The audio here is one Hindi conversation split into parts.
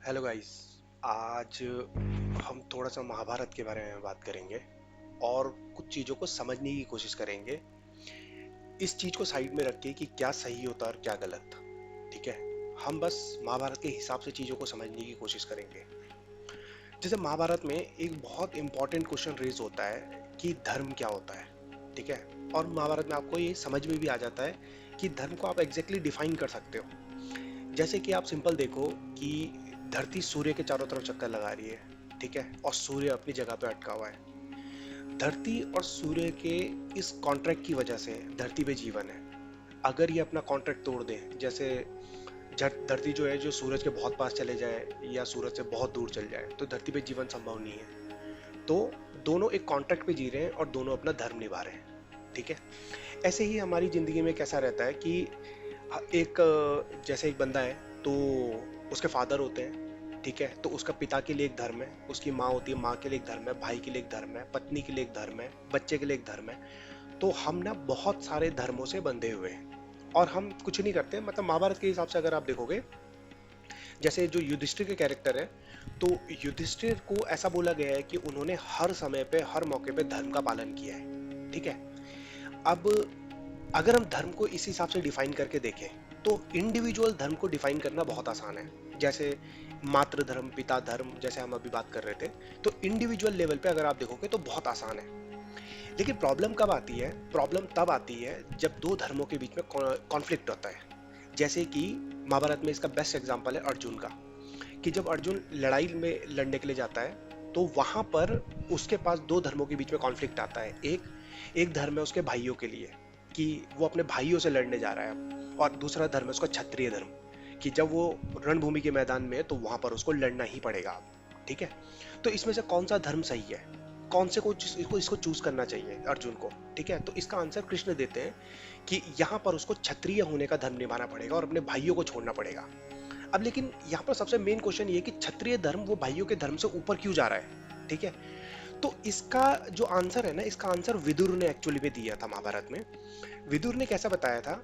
Hello guys. आज हम थोड़ा सा महाभारत के बारे में बात करेंगे और कुछ चीज़ों को समझने की कोशिश करेंगे, इस चीज़ को साइड में रख के कि क्या सही होता है और क्या गलत। ठीक है, हम बस महाभारत के हिसाब से चीज़ों को समझने की कोशिश करेंगे। जैसे महाभारत में एक बहुत इंपॉर्टेंट क्वेश्चन रेज होता है कि धर्म क्या होता है। ठीक है, और महाभारत में आपको ये समझ में भी आ जाता है कि धर्म को आप एग्जैक्टली डिफाइन कर सकते हो। जैसे कि आप सिंपल देखो कि धरती सूर्य के चारों तरफ चक्कर लगा रही है। ठीक है, और सूर्य अपनी जगह पे अटका हुआ है। धरती और सूर्य के इस कॉन्ट्रैक्ट की वजह से धरती पे जीवन है। अगर ये अपना कॉन्ट्रैक्ट तोड़ दे, जैसे धरती जो है जो सूरज के बहुत पास चले जाए या सूरज से बहुत दूर चल जाए, तो धरती पे जीवन संभव नहीं है। तो दोनों एक कॉन्ट्रैक्ट पे जी रहे हैं और दोनों अपना धर्म निभा रहे हैं। ठीक है, ऐसे ही हमारी जिंदगी में कैसा रहता है कि एक जैसे एक बंदा है, तो उसके फादर होते हैं। ठीक है, तो उसका पिता के लिए एक धर्म है, उसकी माँ होती है, माँ के लिए एक धर्म है, भाई के लिए एक धर्म है, पत्नी के लिए एक धर्म है, बच्चे के लिए एक धर्म है। तो हम ना बहुत सारे धर्मों से बंधे हुए हैं और हम कुछ नहीं करते। मतलब महाभारत के हिसाब से अगर आप देखोगे, जैसे जो युधिष्ठिर के कैरेक्टर है, तो युधिष्ठिर को ऐसा बोला गया है कि उन्होंने हर समय पे हर मौके पे धर्म का पालन किया है। ठीक है, अब अगर हम धर्म को इस हिसाब से डिफाइन करके देखें, तो इंडिविजुअल धर्म को डिफाइन करना बहुत आसान है। जैसे मातृ धर्म, पिता धर्म, जैसे हम अभी बात कर रहे थे, तो इंडिविजुअल लेवल पे अगर आप देखोगे तो बहुत आसान है। लेकिन प्रॉब्लम कब आती है? प्रॉब्लम तब आती है जब दो धर्मों के बीच में कॉन्फ्लिक्ट होता है। जैसे कि महाभारत में इसका बेस्ट एग्जांपल है अर्जुन का, कि जब अर्जुन लड़ाई में लड़ने के लिए जाता है, तो वहां पर उसके पास दो धर्मों के बीच में कॉन्फ्लिक्ट आता है। एक एक धर्म है उसके भाइयों के लिए, कि वो अपने भाइयों से लड़ने जा रहा है, और दूसरा धर्म है उसका क्षत्रिय धर्म, कि जब वो रणभूमि के मैदान में है तो वहां पर उसको लड़ना ही पड़ेगा। ठीक है, तो इसमें से कौन सा धर्म सही है, कौन से को इसको चूज करना चाहिए अर्जुन को? ठीक है, तो इसका आंसर कृष्ण देते हैं कि यहाँ पर उसको क्षत्रिय होने का धर्म निभाना पड़ेगा और अपने भाइयों को छोड़ना पड़ेगा। अब लेकिन यहाँ पर सबसे मेन क्वेश्चन ये कि क्षत्रिय धर्म वो भाइयों के धर्म से ऊपर क्यों जा रहा है? ठीक है, तो इसका जो आंसर है ना, इसका आंसर विदुर ने एक्चुअली में दिया था महाभारत में। विदुर ने कैसा बताया था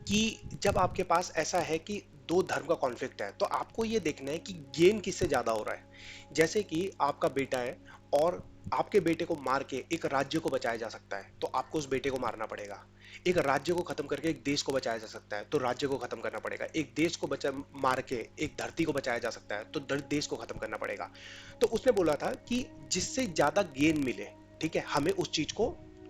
कि जब आपके पास ऐसा है कि दो धर्म का कॉन्फ्लिक्ट है, तो आपको ये देखना है कि गेन किससे ज्यादा हो रहा है। जैसे कि आपका बेटा है और आपके बेटे को मार के एक राज्य को बचाया जा सकता है, तो आपको उस बेटे को मारना पड़ेगा। एक राज्य को खत्म करके एक देश को बचाया जा सकता है, तो राज्य को खत्म करना पड़ेगा। एक देश को बचा मार के एक धरती को बचाया जा सकता है, तो देश को खत्म करना पड़ेगा। तो उसने बोला था कि जिससे ज्यादा गेन मिले, ठीक है, हमें उस चीज को,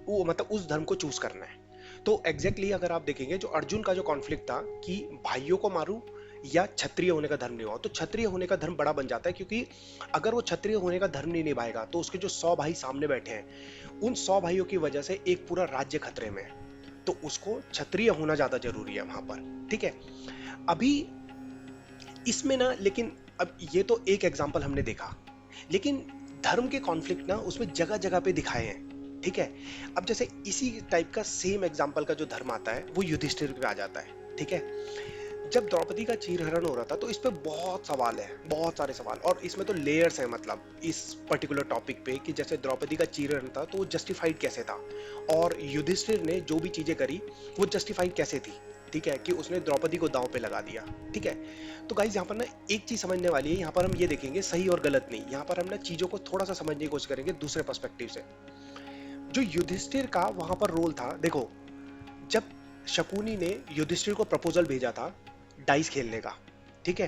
वो मतलब उस धर्म को चूज करना है। तो एग्जैक्टली exactly अगर आप देखेंगे, जो अर्जुन का जो कॉन्फ्लिक्ट था कि भाइयों को मारूं या क्षत्रिय होने का धर्म निभाओ, तो क्षत्रिय होने का धर्म बड़ा बन जाता है, क्योंकि अगर वो क्षत्रिय होने का धर्म नहीं निभाएगा तो उसके जो 100 भाई सामने बैठे हैं, उन 100 भाइयों की वजह से एक पूरा राज्य खतरे में है। तो उसको क्षत्रिय होना ज्यादा जरूरी है वहां पर। ठीक है, अभी इसमें ना, लेकिन अब ये तो एक एग्जाम्पल हमने देखा, लेकिन धर्म के कॉन्फ्लिक्ट ना उसमें जगह जगह पे दिखाए हैं। ठीक है, अब जैसे इसी टाइप का सेम एग्जाम्पल का जो धर्म आता है वो युधिष्ठिर पे आ जाता है। ठीक है, जब द्रौपदी का चीरहरण हो रहा था, तो इस पे बहुत सवाल है, बहुत सारे सवाल, और इसमें तो लेयर्स हैं। मतलब इस पर्टिकुलर टॉपिक पे कि जैसे द्रौपदी का चीरहरण था तो वो जस्टिफाइड कैसे था, और युधिष्ठिर ने जो भी चीजें करी वो जस्टिफाइड कैसे थी। ठीक है, कि उसने द्रौपदी को दांव पे लगा दिया। ठीक है, तो गाइज यहाँ पर ना एक चीज समझने वाली है, यहाँ पर हम ये देखेंगे सही और गलत नहीं, यहाँ पर हम ना चीजों को थोड़ा सा समझने की कोशिश करेंगे दूसरे पर्सपेक्टिव से। जो युधिष्ठिर का वहां पर रोल था, देखो, जब शकुनी ने युधिष्ठिर को प्रपोजल भेजा था डाइस खेलने का, ठीक है,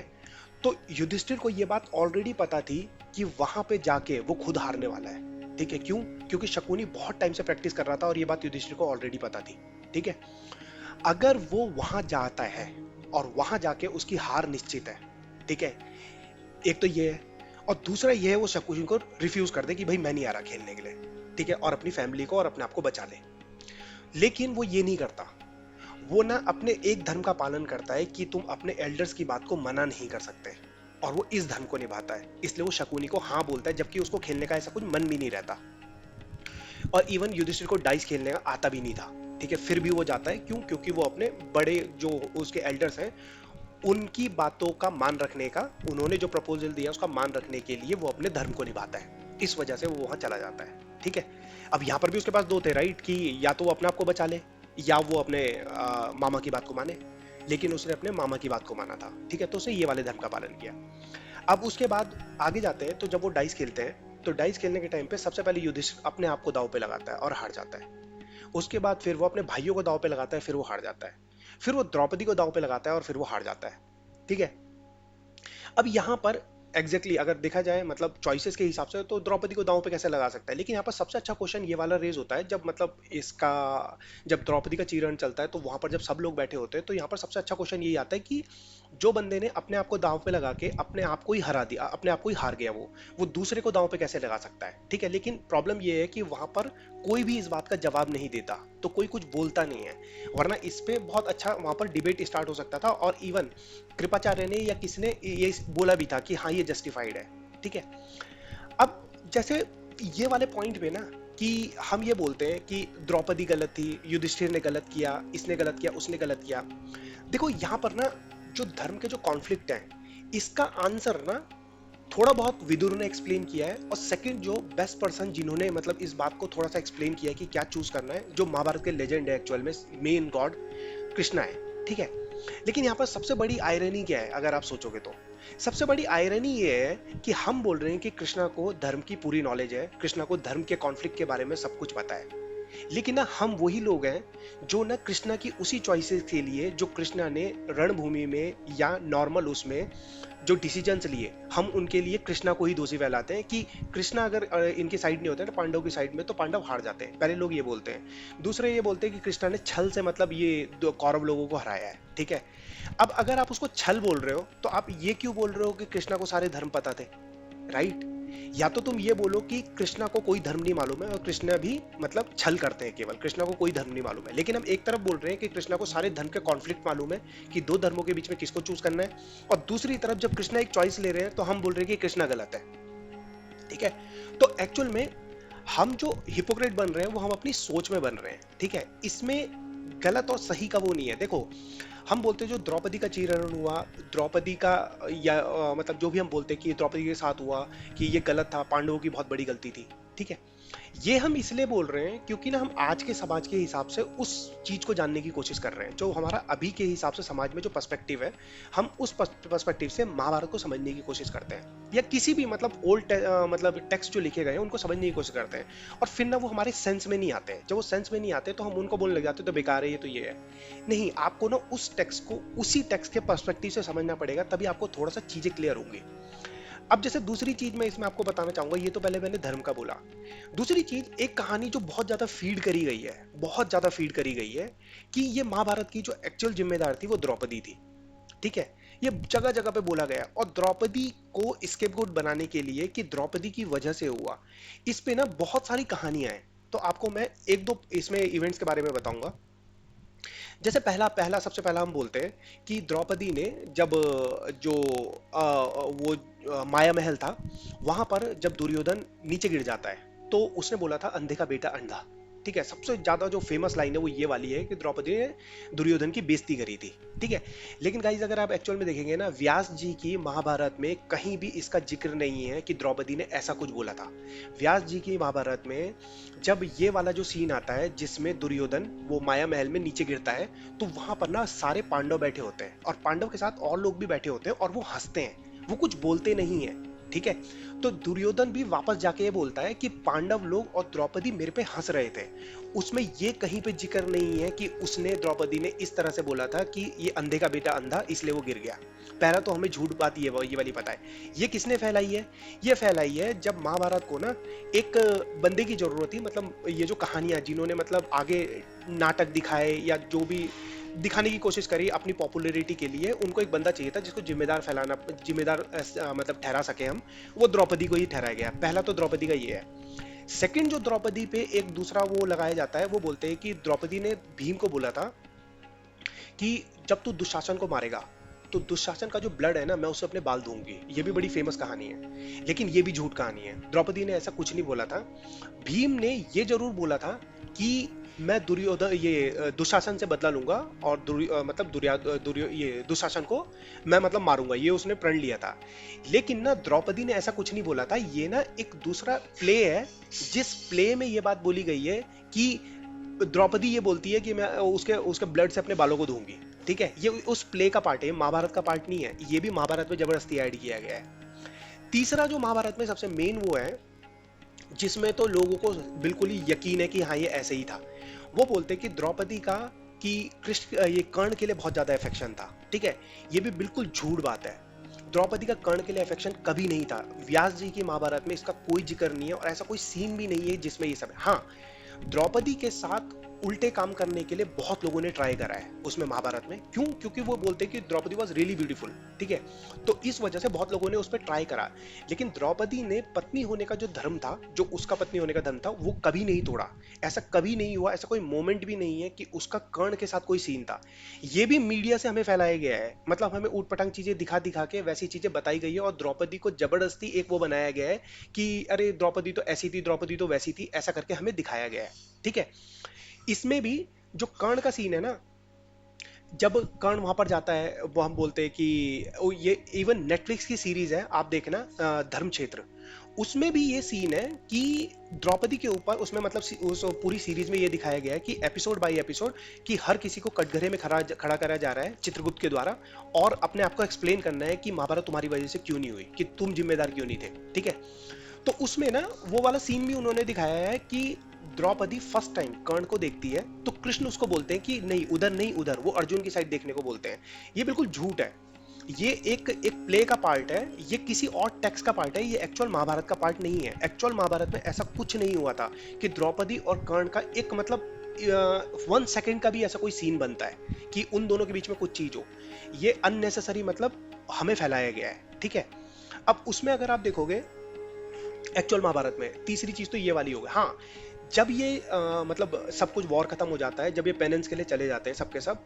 तो युधिष्ठिर को यह बात ऑलरेडी पता थी कि वहां पे जाके वो खुद हारने वाला है। ठीक है, क्यों? क्योंकि शकुनी बहुत टाइम से प्रैक्टिस कर रहा था और ये बात युधिष्ठिर को ऑलरेडी पता थी। ठीक है, अगर वो वहां जाता है और वहां जाके उसकी हार निश्चित है, ठीक है, एक तो ये है, और दूसरा ये है वो शकुनी को रिफ्यूज कर दे कि भाई मैं नहीं आ रहा खेलने के लिए। ठीक है, और अपनी फैमिली को और अपने आप को बचा ले। लेकिन वो ये नहीं करता, वो ना अपने एक धर्म का पालन करता है कि तुम अपने एल्डर्स की बात को मना नहीं कर सकते, और वो इस धर्म को निभाता है, इसलिए वो शकुनी को हाँ बोलता है, जबकि उसको खेलने का ऐसा कुछ मन भी नहीं रहता। और इवन युधिष्ठिर को डाइस खेलने का आता भी नहीं था। ठीक है, फिर भी वो जाता है, क्यों? क्योंकि वो अपने बड़े जो उसके एल्डर्स हैं उनकी बातों का मान रखने का, उन्होंने जो प्रपोजल दिया उसका मान रखने के लिए वो अपने धर्म को निभाता है, इस वजह से वो वहां चला जाता है। ठीक है, अब यहाँ पर भी उसके पास दो थे, राइट, कि या तो वो अपने आप को बचा ले या वो अपने मामा की बात को माने। लेकिन उसने अपने मामा की बात को माना था, ठीक है, तो उसने ये वाले धर्म का पालन किया। अब उसके बाद आगे जाते हैं, तो जब वो डाइस खेलते हैं, तो डाइस खेलने के टाइम पे सबसे पहले युधिष्ठिर अपने आप को दांव पे लगाता है और हार जाता है। उसके बाद फिर वो अपने भाइयों को दांव पे लगाता है, फिर वो हार जाता है। फिर वो द्रौपदी को दांव पे लगाता है और फिर वो हार जाता है, ठीक है। अब यहाँ पर एग्जैक्टली अगर देखा जाए मतलब चॉइसेस के हिसाब से, तो द्रौपदी को दांव पे कैसे लगा सकता है, लेकिन यहाँ पर सबसे अच्छा क्वेश्चन ये वाला रेज होता है जब मतलब इसका, जब द्रौपदी का चीरण चलता है, तो वहां पर जब सब लोग बैठे होते हैं, तो यहाँ पर सबसे अच्छा क्वेश्चन यही आता है कि जो बंदे ने अपने आप को दांव पे लगा के अपने आप को ही हरा दिया, अपने आप को ही हार गया, वो दूसरे को दांव पे कैसे लगा सकता है, ठीक है। लेकिन प्रॉब्लम ये है कि वहां पर कोई भी इस बात का जवाब नहीं देता, तो कोई कुछ बोलता नहीं है, वरना इस पे बहुत अच्छा वहां पर डिबेट स्टार्ट हो सकता था, और इवन कृपाचार्य ने या किसने ये बोला भी था कि हाँ ये जस्टिफाइड है, ठीक है। अब जैसे ये वाले पॉइंट पे ना, कि हम ये बोलते हैं कि द्रौपदी गलत थी, युधिष्ठिर ने गलत किया, इसने गलत किया, उसने गलत किया। देखो यहाँ पर ना जो धर्म के जो कॉन्फ्लिक्ट हैं, इसका आंसर ना थोड़ा बहुत विदुर ने एक्सप्लेन किया है, और सेकंड जो बेस्ट पर्सन जिन्होंने मतलब इस बात को थोड़ा सा एक्सप्लेन किया है कि क्या चूज करना है, जो महाभारत के लेजेंड है एक्चुअल में, मेन गॉड कृष्णा है, ठीक है। लेकिन यहाँ पर सबसे बड़ी आयरनी क्या है अगर आप सोचोगे तो, सबसे बड़ी आयरनी ये है कि हम बोल रहे हैं कि कृष्णा को धर्म की पूरी नॉलेज है, कृष्णा को धर्म के कॉन्फ्लिक्ट के बारे में सब कुछ पता है, लेकिन ना हम वही लोग हैं जो ना कृष्णा की उसी चॉइसेस के लिए जो कृष्णा ने रणभूमि में या नॉर्मल उसमें जो डिसीजंस लिए, हम उनके लिए कृष्णा को ही दोषी फैलाते हैं कि कृष्णा अगर इनकी साइड नहीं होते ना पांडव की साइड में, तो पांडव हार जाते हैं, पहले लोग ये बोलते हैं। दूसरे ये बोलते हैं कि कृष्णा ने छल से मतलब ये कौरव लोगों को हराया है, ठीक है। अब अगर आप उसको छल बोल रहे हो, तो आप ये क्यों बोल रहे हो कि कृष्णा को सारे धर्म पता थे, राइट। या तो तुम ये बोलो कि कृष्णा को कोई धर्म नहीं मालूम है और कृष्णा भी मतलब छल करते हैं केवल, कृष्णा को कोई धर्म नहीं मालूम है। लेकिन हम एक तरफ बोल रहे हैं कि कृष्णा को सारे धर्म के कॉन्फ्लिक्ट मालूम है कि दो धर्मों के बीच में किसको चूज करना है, और दूसरी तरफ जब कृष्णा एक चॉइस ले रहे हैं तो हम बोल रहे हैं कि कृष्णा गलत है, ठीक है। तो एक्चुअल में हम जो हिपोक्रेट बन रहे हैं वो हम अपनी सोच में बन रहे हैं, ठीक है। इसमें गलत और सही का वो नहीं है। देखो हम बोलते हैं जो द्रौपदी का चीरहरण हुआ, द्रौपदी का या मतलब जो भी हम बोलते हैं कि द्रौपदी के साथ हुआ कि ये गलत था, पांडवों की बहुत बड़ी गलती थी, ठीक है। ये हम इसलिए बोल रहे हैं क्योंकि ना हम आज के समाज के हिसाब से उस चीज को जानने की कोशिश कर रहे हैं, जो हमारा अभी के हिसाब से समाज में जो पर्सपेक्टिव है, हम उस पर्सपेक्टिव से महाभारत को समझने की कोशिश करते हैं, या किसी भी मतलब ओल्ड मतलब टेक्स्ट जो लिखे गए हैं उनको समझने की कोशिश करते हैं, और फिर ना वो हमारे सेंस में नहीं आते हैं। जब वो सेंस में नहीं आते तो हम उनको बोलने लग जाते हैं तो बेकार है, ये तो ये है। नहीं, आपको ना उस टेक्स्ट को उसी टेक्स्ट के पर्सपेक्टिव से समझना पड़ेगा, तभी आपको थोड़ा सा चीजें क्लियर होंगी। अब जैसे दूसरी चीज मैं इसमें आपको बताना चाहूंगा, ये तो पहले मैंने धर्म का बोला। दूसरी चीज एक कहानी जो बहुत ज्यादा फीड करी गई है, बहुत ज्यादा फीड करी गई है, कि ये महाभारत की जो एक्चुअल जिम्मेदार थी वो द्रौपदी थी, ठीक है। ये जगह जगह पे बोला गया, और द्रौपदी को स्केपगोट बनाने के लिए कि द्रौपदी की वजह से हुआ, इस पे ना बहुत सारी कहानियां हैं। तो आपको मैं एक दो इसमें इवेंट्स के बारे में बताऊंगा। जैसे पहला पहला सबसे पहला हम बोलते हैं कि द्रौपदी ने जब जो वो माया महल था, वहां पर जब दुर्योधन नीचे गिर जाता है, तो उसने बोला था अंधे का बेटा अंधा, ठीक है। सबसे ज्यादा जो फेमस लाइन है वो ये वाली है कि द्रौपदी ने दुर्योधन की बेइज्जती करी थी, ठीक है। लेकिन गाइस अगर आप एक्चुअल में देखेंगे ना, व्यास जी की महाभारत में कहीं भी इसका जिक्र नहीं है कि द्रौपदी ने ऐसा कुछ बोला था। व्यास जी की महाभारत में जब ये वाला जो सीन आता है जिसमें दुर्योधन वो माया महल में नीचे गिरता है, तो वहां पर ना सारे पांडव बैठे होते हैं, और पांडव के साथ और लोग भी बैठे होते हैं, और वो हंसते हैं, वो कुछ बोलते नहीं है, ठीक है। तो दुर्योधन भी वापस जाके ये बोलता है कि पांडव लोग और द्रौपदी मेरे पे हंस रहे थे। उसमें ये कहीं पे जिक्र नहीं है कि उसने द्रौपदी ने इस तरह से बोला था कि ये अंधे का बेटा अंधा इसलिए वो गिर गया। पहला तो हमें झूठ बात ये वाली पता है। ये किसने फैलाई है? ये फैलाई है जब महाभारत को ना एक बंदे की जरूरत थी, मतलब ये जो कहानियां जिन्होंने मतलब आगे नाटक दिखाए या जो भी दिखाने की कोशिश करी अपनी पॉपुलैरिटी के लिए, उनको एक बंदा चाहिए था जिसको जिम्मेदार फैलाना, जिम्मेदार मतलब ठहरा सके हम। वो द्रौपदी को ही ठहराया गया। पहला तो द्रौपदी का ये है। सेकंड जो द्रौपदी पे एक दूसरा वो लगाया जाता है, वो बोलते हैं कि द्रौपदी ने भीम को बोला था कि जब तू दुशासन को मारेगा तो दुशासन का जो ब्लड है ना, मैं उसे अपने बाल दूंगी। ये भी बड़ी फेमस कहानी है, लेकिन ये भी झूठ कहानी है। द्रौपदी ने ऐसा कुछ नहीं बोला था। भीम ने ये जरूर बोला था कि मैं दुर्योधन ये दुशासन से बदला लूंगा, और मतलब ये दुशासन को मैं मतलब मारूंगा, ये उसने प्रण लिया था। लेकिन ना द्रौपदी ने ऐसा कुछ नहीं बोला था। ये ना एक दूसरा प्ले है, जिस प्ले में ये बात बोली गई है कि द्रौपदी ये बोलती है कि मैं उसके उसके ब्लड से अपने बालों को धोऊंगी, ठीक है, ये उस प्ले का पार्ट है, महाभारत का पार्ट नहीं है, ये भी महाभारत में जबरदस्ती ऐड किया गया है। तीसरा जो महाभारत में सबसे मेन वो है, जिसमें तो लोगों को बिल्कुल ही यकीन है कि हाँ ये ऐसे ही था। वो बोलते हैं कि द्रौपदी का, कि कृष्ण ये कर्ण के लिए बहुत ज्यादा अफेक्शन था। ठीक है, ये भी बिल्कुल झूठ बात है। द्रौपदी का कर्ण के लिए अफेक्शन कभी नहीं था। व्यास जी की महाभारत में इसका कोई जिक्र नहीं है, और ऐसा कोई सीन भी नहीं है जिसमें ये सब है। हाँ, द्रौपदी के साथ उल्टे काम करने के लिए बहुत लोगों ने ट्राई करा है उसमें महाभारत में। क्यों? क्योंकि वो बोलते हैं कि द्रौपदी वॉज रियली ब्यूटीफुल। ठीक है, तो इस वजह से बहुत लोगों ने उस पर ट्राई करा। लेकिन द्रौपदी ने पत्नी होने का जो धर्म था, जो उसका पत्नी होने का धर्म था, वो कभी नहीं तोड़ा। ऐसा कभी नहीं हुआ, ऐसा कोई मोमेंट भी नहीं है कि उसका कर्ण के साथ कोई सीन था। ये भी मीडिया से हमें फैलाया गया है, मतलब हमें ऊट पटांग चीजें दिखा दिखा के वैसी चीजें बताई गई है, और द्रौपदी को जबरदस्ती एक वो बनाया गया है कि अरे द्रौपदी तो ऐसी थी, द्रौपदी तो वैसी थी, ऐसा करके हमें दिखाया गया है। ठीक है, इसमें भी जो कर्ण का सीन है ना, जब कर्ण वहां पर जाता है, वो हम बोलते हैं कि ये इवन नेटफ्लिक्स की सीरीज है, आप देखना, धर्म क्षेत्र। उसमें भी ये सीन है कि द्रौपदी के ऊपर, उसमें मतलब उस पूरी सीरीज में ये दिखाया गया है कि एपिसोड बाय एपिसोड, कि हर किसी को कटघरे में खड़ा खड़ा करा जा रहा है चित्रगुप्त के द्वारा, और अपने आप को एक्सप्लेन करना है कि महाभारत तुम्हारी वजह से क्यों नहीं हुई, कि तुम जिम्मेदार क्यों नहीं थे। ठीक है, तो उसमें ना वो वाला सीन भी उन्होंने दिखाया है कि द्रौपदी फर्स्ट टाइम कर्ण को देखती है, तो कृष्ण उसको बोलते हैं कि नहीं उधर नहीं उधर, वो अर्जुन की साइड देखने को बोलते हैं। ये बिल्कुल झूठ है। ये एक एक प्ले का पार्ट है, ये किसी और टेक्स्ट का पार्ट है, ये एक्चुअल महाभारत का पार्ट नहीं है। एक्चुअल महाभारत में ऐसा कुछ नहीं हुआ था कि द्रौपदी और कर्ण का एक मतलब 1 सेकेंड का भी ऐसा कोई सीन बनता है कि उन दोनों के बीच में कुछ चीज हो। ये अननेसेसरी मतलब हमें फैलाया गया है। ठीक है, अब उसमें अगर आप देखोगे एक्चुअल महाभारत में, तीसरी चीज तो ये वाली होगी। हाँ, जब ये मतलब सब कुछ वॉर खत्म हो जाता है, जब ये पेनेंस के लिए चले जाते हैं सबके सब,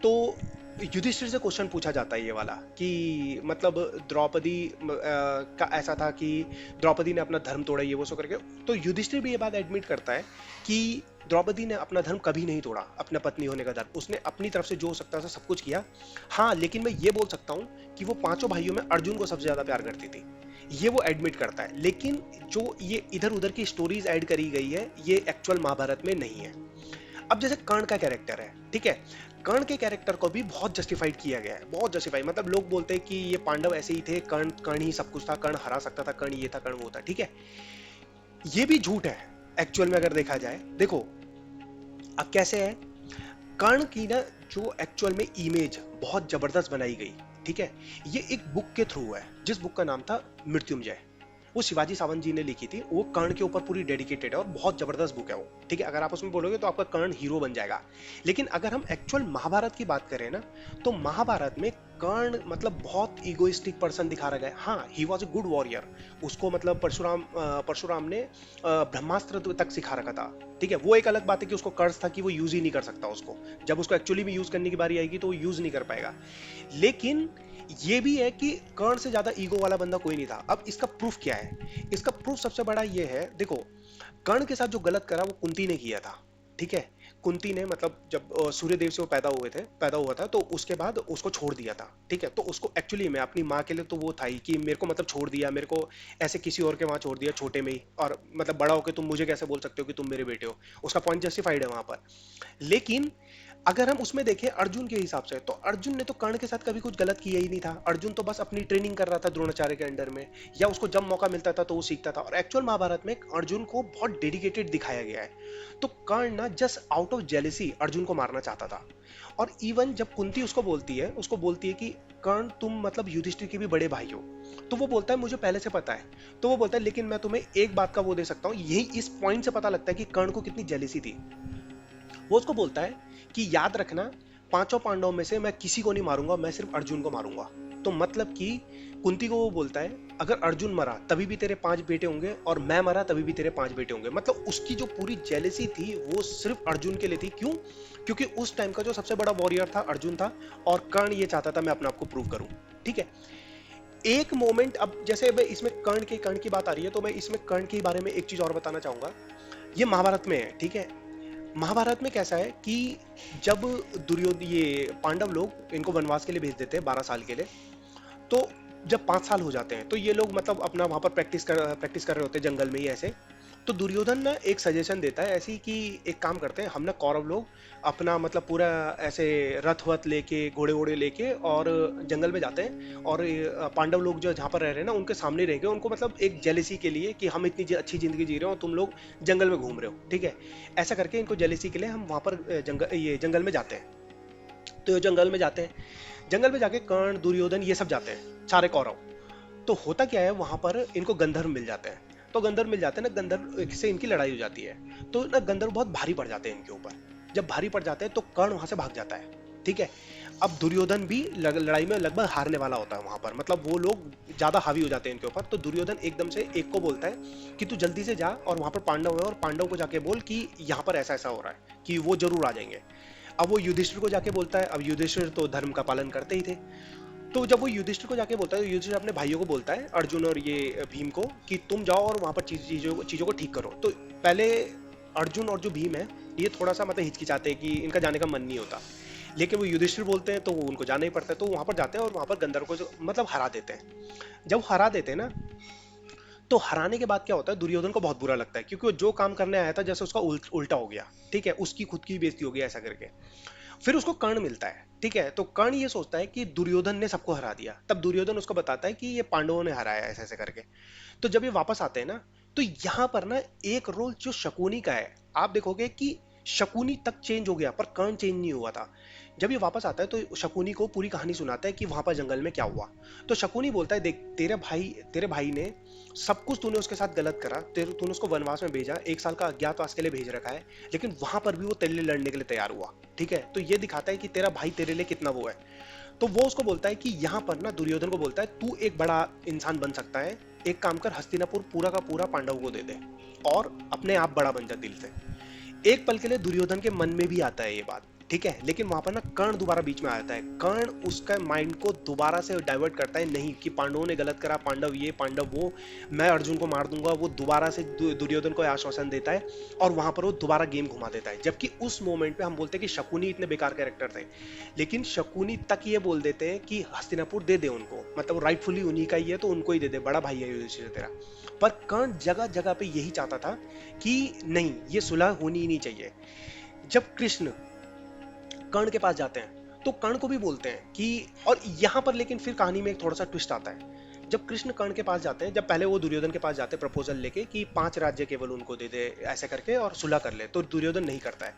तो युधिष्ठिर से क्वेश्चन पूछा जाता है ये वाला कि मतलब द्रौपदी का ऐसा था कि द्रौपदी ने अपना धर्म तोड़ा, ये वो सो करके। तो युधिष्ठिर भी ये बात एडमिट करता है कि द्रौपदी ने अपना धर्म कभी नहीं तोड़ा, अपना पत्नी होने का धर्म। उसने अपनी तरफ से जो हो सकता था सब कुछ किया। हाँ, लेकिन मैं ये बोल सकता हूँ कि वो पांचों भाइयों में अर्जुन को सबसे ज्यादा प्यार करती थी, ये वो एडमिट करता है। लेकिन जो ये इधर उधर की स्टोरीज ऐड करी गई है, ये एक्चुअल महाभारत में नहीं है। अब जैसे कर्ण का कैरेक्टर है, ठीक है, कर्ण के कैरेक्टर को भी बहुत जस्टिफाइड किया गया है, बहुत जस्टिफाइड। मतलब लोग बोलते हैं कि ये पांडव ऐसे ही थे, कर्ण कर्ण ही सब कुछ था, कर्ण हरा सकता था, कर्ण ये था, कर्ण वो था। ठीक है, ये भी झूठ है एक्चुअल में अगर देखा जाए। देखो अब कैसे है, कर्ण की ना जो एक्चुअल में इमेज बहुत जबरदस्त बनाई गई। ठीक है, ये एक बुक के थ्रू है, जिस बुक का नाम था मृत्युंजय। वो शिवाजी सावंत जी ने लिखी थी, वो कर्ण के ऊपर पूरी डेडिकेटेड है और बहुत जबरदस्त बुक है वो। ठीक है, अगर आप उसमें बोलोगे तो आपका कर्ण हीरो बन जाएगा। लेकिन अगर हम एक्चुअल महाभारत की बात करें ना, तो महाभारत में कर्ण मतलब बहुत इगोइस्टिक पर्सन दिखा रहा है। हाँ, he was a good warrior. उसको मतलब परशुराम ने ब्रह्मास्त्र तक सिखा रखा था। ठीक है, वो एक अलग बात है कि उसको कर्ज था कि वो यूज ही नहीं कर सकता उसको, जब उसको एक्चुअली में यूज करने की बारी आएगी तो वो यूज नहीं कर पाएगा। लेकिन ये भी है कि कर्ण से ज्यादा ईगो वाला बंदा कोई नहीं था। अब इसका प्रूफ क्या है? इसका प्रूफ सबसे बड़ा ये है, देखो कर्ण के साथ जो गलत करा वो कुंती ने किया था। ठीक है, कुंती ने मतलब जब सूर्य देव से वो पैदा हुआ था, तो उसके बाद उसको छोड़ दिया था। ठीक है, तो उसको एक्चुअली में अपनी माँ के लिए तो वो था ही कि मेरे को मतलब छोड़ दिया, मेरे को ऐसे किसी और के वहां छोड़ दिया छोटे में ही, और मतलब बड़ा होकर तुम मुझे कैसे बोल सकते हो कि तुम मेरे बेटे हो। उसका पॉइंट जस्टिफाइड है वहां पर। लेकिन अगर हम उसमें देखें अर्जुन के हिसाब से, तो अर्जुन ने तो कर्ण के साथ कभी कुछ गलत किया ही नहीं था। अर्जुन तो बस अपनी ट्रेनिंग कर रहा था द्रोणाचार्य के अंडर में, या उसको जब मौका मिलता था तो वो सीखता था। और एक्चुअल महाभारत में अर्जुन को बहुत डेडिकेटेड दिखाया गया है। तो कर्ण ना just out of jealousy Arjun को मारना चाहता था। और इवन जब कुंती उसको बोलती है कि कर्ण तुम मतलब युधिष्ठिर के भी बड़े भाई हो, तो वो बोलता है मुझे पहले से पता है। तो वो बोलता है लेकिन मैं तुम्हें एक बात का वो दे सकता हूँ, यही इस पॉइंट से पता लगता है कि कर्ण को कितनी जेलेसी थी। वो उसको बोलता है कि याद रखना, पांचों पांडवों में से मैं किसी को नहीं मारूंगा, मैं सिर्फ अर्जुन को मारूंगा। तो मतलब कि कुंती को वो बोलता है अगर अर्जुन मरा तभी भी तेरे 5 बेटे होंगे, और मैं मरा तभी भी तेरे 5 बेटे होंगे। मतलब उसकी जो पूरी जेलेसी थी वो सिर्फ अर्जुन के लिए थी। क्यों? क्योंकि उस टाइम का जो सबसे बड़ा वॉरियर था अर्जुन था, और कर्ण ये चाहता था मैं अपने आप को प्रूव करूं। ठीक है, एक मोमेंट, अब जैसे मैं इसमें कर्ण की बात आ रही है, तो मैं इसमें कर्ण के बारे में एक चीज और बताना चाहूंगा। ये महाभारत में है। ठीक है, महाभारत में कैसा है कि जब दुर्योधन ये पांडव लोग इनको वनवास के लिए भेज देते हैं 12 साल के लिए, तो जब 5 साल हो जाते हैं तो ये लोग मतलब अपना वहां पर प्रैक्टिस कर रहे होते हैं जंगल में ही ऐसे। तो दुर्योधन ना एक सजेशन देता है ऐसी कि एक काम करते हैं हम ना, कौरव लोग अपना मतलब पूरा ऐसे रथ वथ लेके, घोड़े वोड़े लेके और जंगल में जाते हैं, और पांडव लोग जो जहाँ पर रह रहे हैं ना उनके सामने रहेंगे, उनको मतलब एक जेलिसी के लिए कि हम इतनी अच्छी जिंदगी जी रहे हो और तुम लोग जंगल में घूम रहे हो, ठीक है। ऐसा करके इनको जेलिसी के लिए हम वहाँ पर जंगल में जाते हैं। तो ये जंगल में जाते हैं, जंगल में जाके कर्ण दुर्योधन ये सब जाते हैं, सारे कौरव। तो होता क्या है वहां पर इनको गंधर्व मिल जाते हैं। तो गंधर्व मिल जाते हैं ना, गंधर्व से इनकी लड़ाई हो जाती है। तो ना गंधर्व बहुत भारी पड़ जाते हैं इनके ऊपर। जब भारी पड़ जाते हैं तो कर्ण वहां से भाग जाता है, ठीक है। अब दुर्योधन भी लड़ाई में लगभग हारने वाला होता है वहां पर, मतलब वो लोग ज्यादा हावी हो जाते हैं इनके ऊपर। तो दुर्योधन एकदम से एक को बोलता है कि तू जल्दी से जा और वहां पर पांडव है और पांडव को जाके बोल कि यहाँ पर ऐसा ऐसा हो रहा है, कि वो जरूर आ जाएंगे। अब वो युधिष्ठिर को जाके बोलता है, अब युधिष्ठिर तो धर्म का पालन करते ही थे। तो जब वो युधिष्ठिर को जाके बोलता है, तो युधिष्ठिर अपने भाइयों को बोलता है, अर्जुन और ये भीम को, कि तुम जाओ और वहां पर चीजों को ठीक करो। तो पहले अर्जुन और जो भीम है ये थोड़ा सा मतलब हिचकिचाते हैं कि इनका जाने का मन नहीं होता, लेकिन वो युधिष्ठिर बोलते हैं तो वो उनको जाना ही पड़ता है। तो वहां पर जाते हैं और वहां पर गंधर्व को मतलब हरा देते हैं। जब हरा देते हैं ना, तो हराने के बाद क्या होता है, दुर्योधन को बहुत बुरा लगता है, क्योंकि वो जो काम करने आया था जैसे उसका उल्टा हो गया, ठीक है, उसकी खुद की बेइज्जती हो गई ऐसा करके। फिर उसको कर्ण मिलता है, ठीक है। तो कर्ण ये सोचता है कि दुर्योधन ने सबको हरा दिया। तब दुर्योधन उसको बताता है कि ये पांडवों ने हराया ऐसे ऐसे करके। तो जब ये वापस आते हैं ना, तो यहां पर ना एक रोल जो शकुनी का है, आप देखोगे कि शकुनी तक चेंज हो गया पर कर्ण चेंज नहीं हुआ था। जब ये वापस आता है तो शकुनी को पूरी कहानी सुनाता है कि वहां पर जंगल में क्या हुआ। तो शकुनी बोलता है, देख तेरे भाई ने सब कुछ, तूने उसके साथ गलत करा, तूने उसको वनवास में भेजा, 1 साल का अज्ञातवास के लिए भेज रखा है, लेकिन वहां पर भी वो तेरे लिए लड़ने के लिए तैयार हुआ, ठीक है। तो ये दिखाता है कि तेरा भाई तेरे लिए कितना वो है। तो वो उसको बोलता है कि यहाँ पर ना, दुर्योधन को बोलता है, तू एक बड़ा इंसान बन सकता है, एक काम कर, हस्तिनापुर पूरा का पूरा पांडव को दे दे और अपने आप बड़ा बन जा दिल से। एक पल के लिए दुर्योधन के मन में भी आता है ये बात, ठीक है, लेकिन वहां पर ना कर्ण दोबारा बीच में आता है। कर्ण उसका माइंड को दोबारा से डाइवर्ट करता है, नहीं कि पांडवों ने गलत करा, पांडव ये पांडव वो, मैं अर्जुन को मार दूंगा। वो दोबारा से दुर्योधन को आश्वासन देता है और वहां पर वो दोबारा गेम घुमा देता है। जबकि उस मोमेंट पे हम बोलते हैं कि शकुनी इतने बेकार कैरेक्टर थे, लेकिन शकुनी तक ये बोल देते हैं कि हस्तिनापुर दे दे उनको, मतलब राइटफुली उन्हीं का ही है तो उनको ही दे दे, बड़ा भाई है युधिष्ठिर तेरा। पर कर्ण जगह जगह पे यही चाहता था कि नहीं, ये सुलह होनी ही नहीं चाहिए। जब कृष्ण कर्ण के पास जाते हैं तो कर्ण को भी बोलते हैं कि, और यहां पर लेकिन फिर कहानी में एक थोड़ा सा ट्विस्ट आता है। जब कृष्ण कर्ण के पास जाते हैं, जब पहले वो दुर्योधन के पास जाते हैं प्रपोजल लेके कि 5 राज्य केवल उनको दे दे ऐसे करके और सुलह कर ले, तो दुर्योधन नहीं करता है।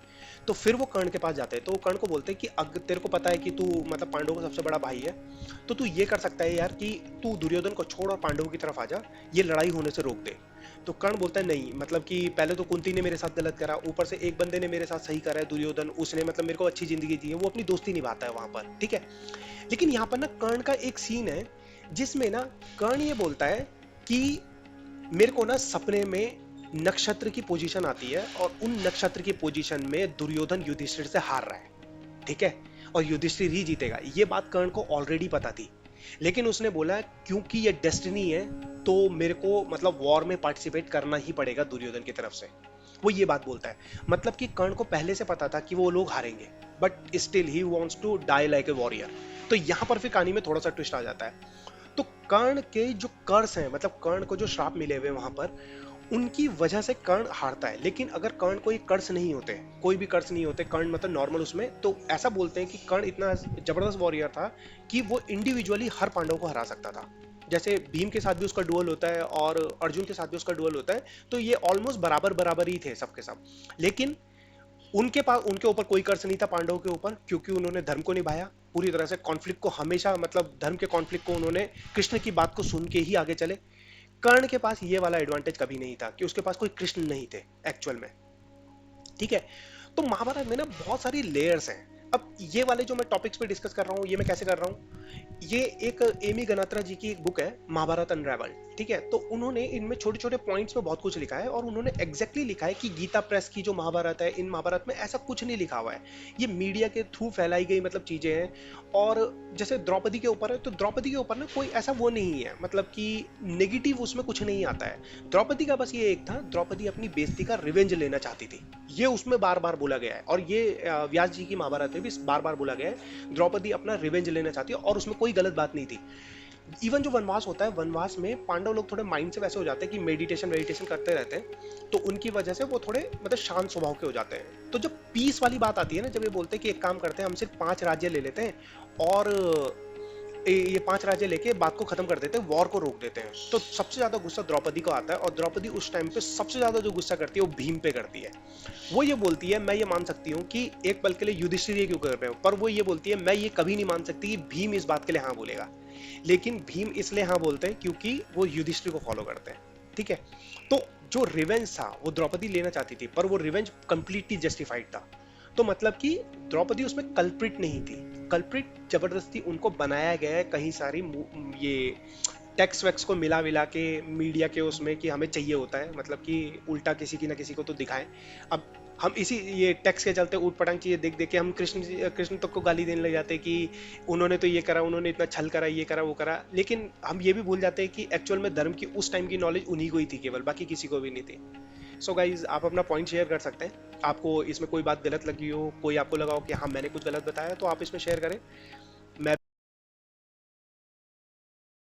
तो फिर वो कर्ण के पास जाते हैं, तो वो कर्ण को बोलते हैं कि अगर तेरे को पता है कि तू मतलब पांडवों का सबसे बड़ा भाई है, तो तू ये कर सकता है यार कि तू दुर्योधन को छोड़ और पांडवों की तरफ आ जा, ये लड़ाई होने से रोक दे। तो कर्ण बोलता है नहीं, मतलब कि पहले तो कुंती ने मेरे साथ गलत करा, ऊपर से एक बंदे ने मेरे साथ सही करा है, दुर्योधन, उसने मतलब मेरे को अच्छी जिंदगी दी है, वो अपनी दोस्ती निभाता है वहां पर, ठीक है। लेकिन यहाँ पर ना कर्ण का एक सीन है जिसमें ना कर्ण ये बोलता है कि मेरे को ना सपने में नक्षत्र की पोजीशन आती है और उन नक्षत्र की पोजीशन में दुर्योधन युधिष्ठिर से हार रहा है, ठीक है, और युधिष्ठिर ही जीतेगा। ये बात कर्ण को ऑलरेडी पता थी, लेकिन उसने बोला क्योंकि ये डेस्टिनी है तो मेरे को मतलब वॉर में पार्टिसिपेट करना ही पड़ेगा दुर्योधन की तरफ से। वो ये बात बोलता है, मतलब कि कर्ण को पहले से पता था कि वो लोग हारेंगे, but still he wants to die like a warrior. तो यहां पर फिर कहानी में थोड़ा सा ट्विस्ट आ जाता है। तो कर्ण के जो कर्स हैं, मतलब कर्ण को जो श्राप मिले हुए वहां पर, उनकी वजह से कर्ण हारता है। लेकिन अगर कर्ण कोई कर्स नहीं होते, कोई भी कर्स नहीं होते, कर्ण मतलब नॉर्मल उसमें, तो ऐसा बोलते हैं कि कर्ण इतना जबरदस्त वॉरियर था कि वो इंडिविजुअली हर पांडव को हरा सकता था। जैसे भीम के साथ भी उसका डुअल होता है और अर्जुन के साथ भी उसका डुअल होता है, तो ये ऑलमोस्ट बराबर बराबर ही थे सबके सब। लेकिन उनके पास, उनके ऊपर कोई कर्ज नहीं था पांडवों के ऊपर, क्योंकि उन्होंने धर्म को निभाया पूरी तरह से, कॉन्फ्लिक्ट को हमेशा, मतलब धर्म के कॉन्फ्लिक्ट को उन्होंने कृष्ण की बात को सुन के ही आगे चले। कर्ण के पास ये वाला एडवांटेज कभी नहीं था कि उसके पास कोई कृष्ण नहीं थे एक्चुअल में, ठीक है। तो महाभारत में ना बहुत सारी लेयर्स हैं। अब ये वाले जो मैं टॉपिक्स पे डिस्कस कर रहा हूँ, ये मैं कैसे कर रहा हूँ, ये एक एमी गनात्रा जी की एक बुक है महाभारत अनरावल्ड, ठीक है। तो उन्होंने इनमें छोटे छोटे पॉइंट्स में बहुत कुछ लिखा है और उन्होंने एग्जैक्टली लिखा है कि गीता प्रेस की जो महाभारत है, इन महाभारत में ऐसा कुछ नहीं लिखा हुआ है, ये मीडिया के थ्रू फैलाई गई मतलब चीजें हैं। और जैसे द्रौपदी के ऊपर है, तो द्रौपदी के ऊपर ना कोई ऐसा वो नहीं है, मतलब कि नेगेटिव उसमें कुछ नहीं आता है। द्रौपदी का बस ये एक था, द्रौपदी अपनी बेइज्जती का रिवेंज लेना चाहती थी, ये उसमें बार बार बोला गया है। और ये व्यास जी की महाभारत में भी बार बार बोला गया है, द्रौपदी अपना रिवेंज लेना चाहती है और उसमें कोई गलत बात नहीं थी। इवन जो वनवास होता है, वनवास में पांडव लोग थोड़े माइंड से वैसे हो जाते हैं कि मेडिटेशन मेडिटेशन करते रहते हैं, तो उनकी वजह से वो थोड़े मतलब शांत स्वभाव के हो जाते हैं। तो जब पीस वाली बात आती है ना, जब ये बोलते हैं कि एक काम करते हैं, हम सिर्फ 5 राज्य ले लेते हैं और ये 5 राज्य लेके बात को खत्म कर देते हैं, वॉर को रोक देते हैं, तो सबसे ज्यादा गुस्सा द्रौपदी को आता है। और द्रौपदी उस टाइम पे सबसे ज्यादा जो गुस्सा करती है वो भीम पे करती है। वो ये बोलती है, मैं ये मान सकती हूँ कि एक पल के लिए युधिष्ठिर ये क्यों कर रहे हो, पर वो ये बोलती है मैं ये कभी नहीं मान सकती कि भीम इस बात के लिए हाँ बोलेगा। लेकिन भीम इसलिए हाँ बोलते हैं क्योंकि वो युधिष्ठिर को फॉलो करते हैं। ठीक है। तो जो रिवेंज था वो द्रौपदी लेना चाहती थी, पर वो रिवेंज कंप्लीटली जस्टिफाइड था। तो मतलब कि द्रौपदी उसमें कल्प्रिट नहीं थी। कल्प्रिट जबरदस्ती उनको बनाया गया है, कहीं सारी ये टैक्स वैक्स को मिला विला के मीडिया के उसमें कि हमें चाहिए होता है, मतलब कि उल्टा किसी की ना किसी को तो दिखाएं। अब हम इसी ये टैक्स के चलते ऊट पटांग चीजें देख देख के हम कृष्ण तक को गाली देने लग जाते हैं कि उन्होंने तो ये करा, उन्होंने इतना छल करा, ये करा वो करा। लेकिन हम ये भी भूल जाते हैं कि एक्चुअल में धर्म की उस टाइम की नॉलेज उन्हीं को ही थी केवल, बाकी किसी को भी नहीं थी। सो गाइज, आप अपना पॉइंट शेयर कर सकते हैं। आपको इसमें कोई बात गलत लगी हो, कोई आपको लगा हो कि हाँ मैंने कुछ गलत बताया, तो आप इसमें शेयर करें।